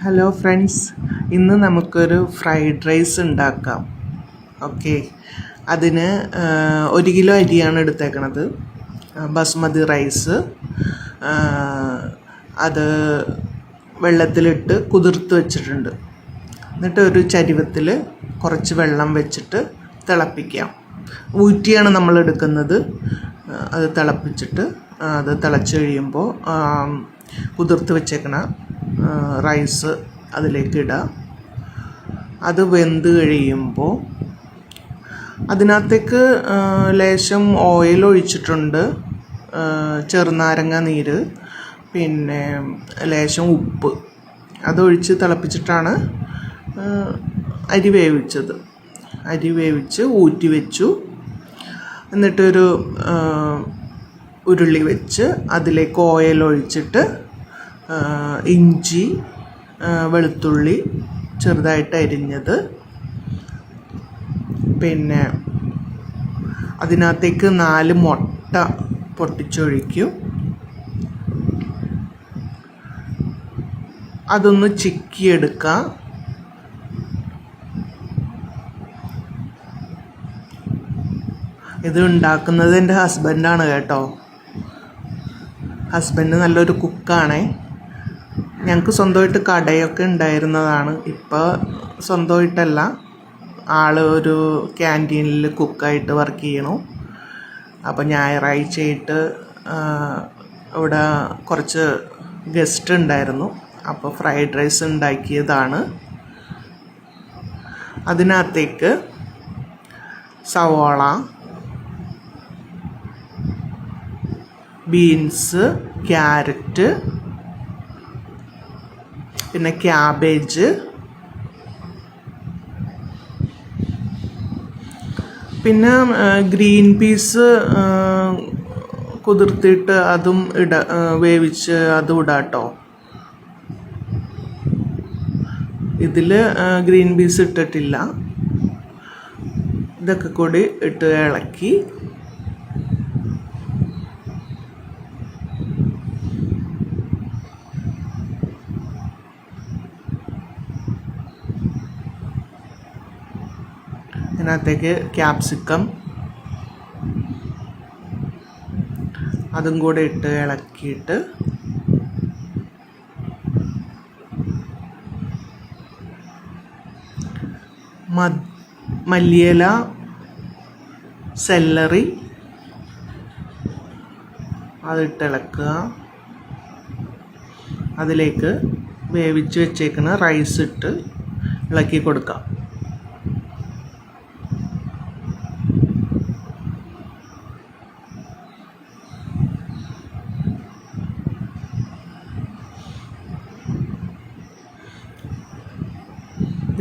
Hello friends, ഇന്ന് നമുക്കൊരു fried rice ഉണ്ടാക്കാം. ഓക്കെ, അതിന് 1 കിലോ അരിയാണ് എടുത്തേക്കണത്, ബസ്മതി റൈസ്. അത് വെള്ളത്തിലിട്ട് കുതിർത്ത് വെച്ചിട്ടുണ്ട്. എന്നിട്ട് ഒരു ചരുവത്തിൽ കുറച്ച് വെള്ളം വെച്ചിട്ട് തിളപ്പിക്കാം. ഊറ്റിയാണ് നമ്മൾ എടുക്കുന്നത്. അത് തിളപ്പിച്ചിട്ട് അത് തിളച്ച് കഴിയുമ്പോൾ കുതിർത്ത് വെച്ചേക്കണ റൈസ് അതിലേക്ക് ഇടുക. അത് വെന്ത് കഴിയുമ്പോൾ അതിനകത്തേക്ക് ലേശം ഓയിൽ ഒഴിച്ചിട്ടുണ്ട്, ചെറുനാരങ്ങ നീര്, പിന്നെ ലേശം ഉപ്പ്. അതൊഴിച്ച് തിളപ്പിച്ചിട്ടാണ് അരി വേവിച്ചത്. അരി വേവിച്ച് ഊറ്റി വെച്ചു. എന്നിട്ടൊരു ഉരുളി വെച്ച് അതിലേക്ക് ഓയിൽ ഒഴിച്ചിട്ട് ഇഞ്ചി, വെളുത്തുള്ളി ചെറുതായിട്ട് അരിഞ്ഞത്, പിന്നെ അതിനകത്തേക്ക് 4 മുട്ട പൊട്ടിച്ചൊഴിക്കും. അതൊന്ന് ചിക്കിയെടുക്കാം. ഇത് ഉണ്ടാക്കുന്നത് എൻ്റെ ഹസ്ബൻഡാണ് കേട്ടോ. ഹസ്ബൻഡ് നല്ലൊരു കുക്കാണേ. ഞങ്ങൾക്ക് സ്വന്തമായിട്ട് കടയൊക്കെ ഉണ്ടായിരുന്നതാണ്. ഇപ്പോൾ സ്വന്തമായിട്ടല്ല, ആൾ ഒരു ക്യാൻറ്റീനിൽ കുക്കായിട്ട് വർക്ക് ചെയ്യണു. അപ്പോൾ ഞായറാഴ്ചയായിട്ട് ഇവിടെ കുറച്ച് ഗസ്റ്റ് ഉണ്ടായിരുന്നു. അപ്പോൾ ഫ്രൈഡ് റൈസ് ഉണ്ടാക്കിയതാണ്. അതിനകത്തേക്ക് സവാള, ബീൻസ്, ക്യാരറ്റ്, പിന്നെ ക്യാബേജ്, പിന്നെ ഗ്രീൻ പീസ് കുതിർത്തിട്ട് അതും വേവിച്ച് അതും ഇടാം കേട്ടോ. ഇതിൽ ഗ്രീൻ പീസ് ഇട്ടിട്ടില്ല. ഇതൊക്കെ കൂടി ഇട്ട് ഇളക്കി അതിനകത്തേക്ക് ക്യാപ്സിക്കം അതും കൂടെ ഇട്ട് ഇളക്കിയിട്ട് മല്ലിയില, സെല്ലറി അതിട്ട് ഇളക്കുക. അതിലേക്ക് വേവിച്ച് വെച്ചേക്കുന്ന റൈസ് ഇട്ട് ഇളക്കി കൊടുക്കാം.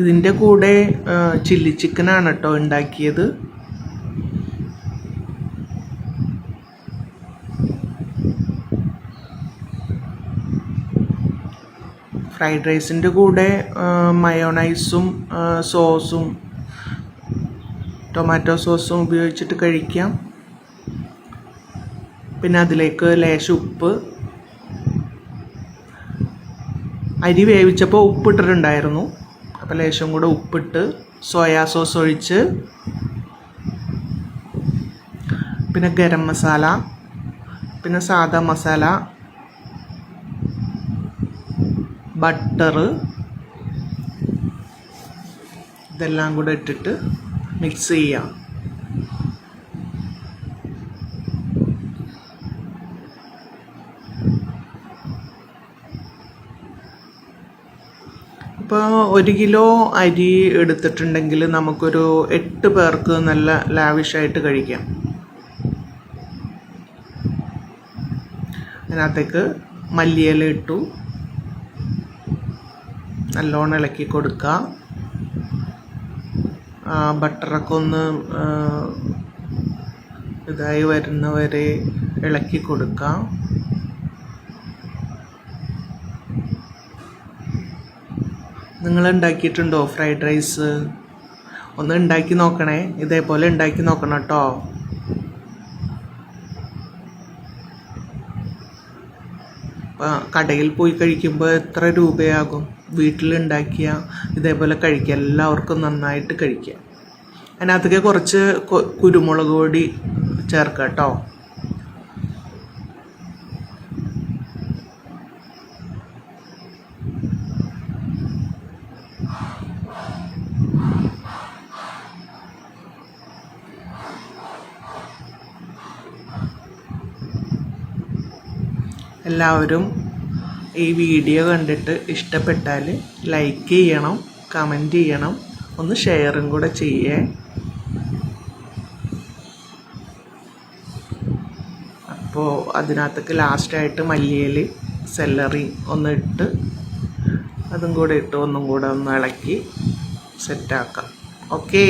ഇതിൻ്റെ കൂടെ ചില്ലി ചിക്കനാണ് കേട്ടോ ഉണ്ടാക്കിയത്. ഫ്രൈഡ് റൈസിൻ്റെ കൂടെ മയോണൈസും സോസും ടൊമാറ്റോ സോസും ഉപയോഗിച്ചിട്ട് കഴിക്കാം. പിന്നെ അതിലേക്ക് ലേശം ഉപ്പ്, അരി വേവിച്ചപ്പോൾ ഉപ്പിട്ടിട്ടുണ്ടായിരുന്നു, അപ്പോൾ ലേശം കൂടെ ഉപ്പിട്ട് സോയാ സോസ് ഒഴിച്ച്, പിന്നെ ഗരം മസാല, പിന്നെ സാദാ മസാല, ബട്ടർ, ഇതെല്ലാം കൂടെ ഇട്ടിട്ട് മിക്സ് ചെയ്യാം. ഇപ്പോൾ 1 കിലോ അരി എടുത്തിട്ടുണ്ടെങ്കിൽ നമുക്കൊരു 8 പേർക്ക് നല്ല ലാവിഷായിട്ട് കഴിക്കാം. അതിനകത്തേക്ക് മല്ലിയില ഇട്ടു, നല്ലോണം ഇളക്കി കൊടുക്കുക. ബട്ടറൊക്കെ ഒന്ന് ഇതായി വരുന്നവരെ ഇളക്കി കൊടുക്കാം. നിങ്ങൾ ഉണ്ടാക്കിയിട്ടുണ്ടോ ഫ്രൈഡ് റൈസ്? ഒന്ന് ഉണ്ടാക്കി നോക്കണേ. ഇതേപോലെ ഉണ്ടാക്കി നോക്കണം കേട്ടോ. കടയിൽ പോയി കഴിക്കുമ്പോൾ എത്ര രൂപയാകും? വീട്ടിലുണ്ടാക്കിയ ഇതേപോലെ കഴിക്കുക, എല്ലാവർക്കും നന്നായിട്ട് കഴിക്കുക. അതിനകത്തേക്ക് കുറച്ച് കുരുമുളക് പൊടി ചേർക്കുക കേട്ടോ. എല്ലാവരും ഈ വീഡിയോ കണ്ടിട്ട് ഇഷ്ടപ്പെട്ടാൽ ലൈക്ക് ചെയ്യണം, കമൻറ്റ് ചെയ്യണം, ഒന്ന് ഷെയറും കൂടെ ചെയ്യേ. അപ്പോൾ അതിനകത്തേക്ക് ലാസ്റ്റായിട്ട് മല്ലിയില, സെല്ലറി ഒന്ന് ഇട്ട് അതും കൂടെ ഇട്ട് ഒന്നും കൂടെ ഒന്ന് ഇളക്കി സെറ്റാക്കാം. ഓക്കേ.